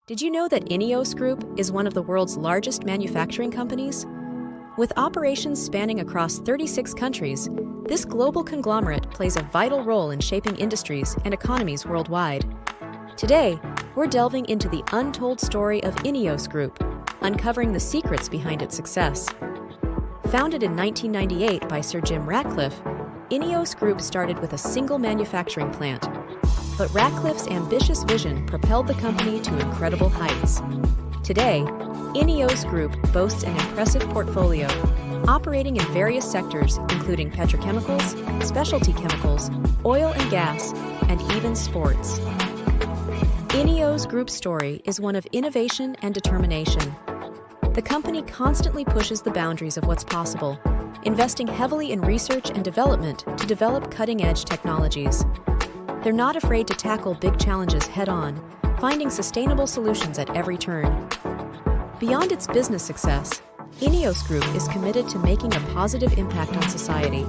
Did you know that INEOS Group is one of the world's largest manufacturing companies? With operations spanning across 36 countries, this global conglomerate plays a vital role in shaping industries and economies worldwide. Today, we're delving into the untold story of INEOS Group, uncovering the secrets behind its success. Founded in 1998 by Sir Jim Ratcliffe, INEOS Group started with a single manufacturing plant. But Ratcliffe's ambitious vision propelled the company to incredible heights. Today, INEOS Group boasts an impressive portfolio, operating in various sectors including petrochemicals, specialty chemicals, oil and gas, and even sports. INEOS Group's story is one of innovation and determination. The company constantly pushes the boundaries of what's possible, investing heavily in research and development to develop cutting-edge technologies. They're not afraid to tackle big challenges head-on, finding sustainable solutions at every turn. Beyond its business success, INEOS Group is committed to making a positive impact on society.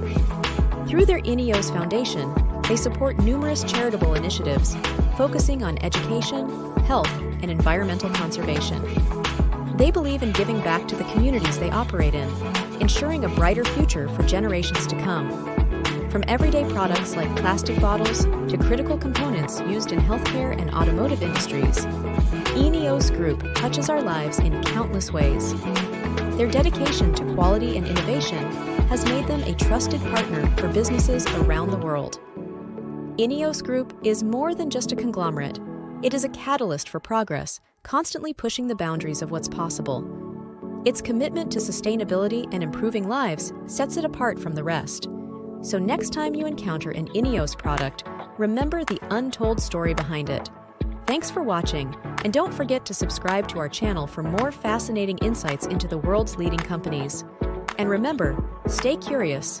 Through their INEOS Foundation, they support numerous charitable initiatives, focusing on education, health, and environmental conservation. They believe in giving back to the communities they operate in, ensuring a brighter future for generations to come. From everyday products like plastic bottles to critical components used in healthcare and automotive industries, INEOS Group touches our lives in countless ways. Their dedication to quality and innovation has made them a trusted partner for businesses around the world. INEOS Group is more than just a conglomerate. It is a catalyst for progress, constantly pushing the boundaries of what's possible. Its commitment to sustainability and improving lives sets it apart from the rest. So next time you encounter an INEOS product, remember the untold story behind it. Thanks for watching, and don't forget to subscribe to our channel for more fascinating insights into the world's leading companies. And remember, stay curious,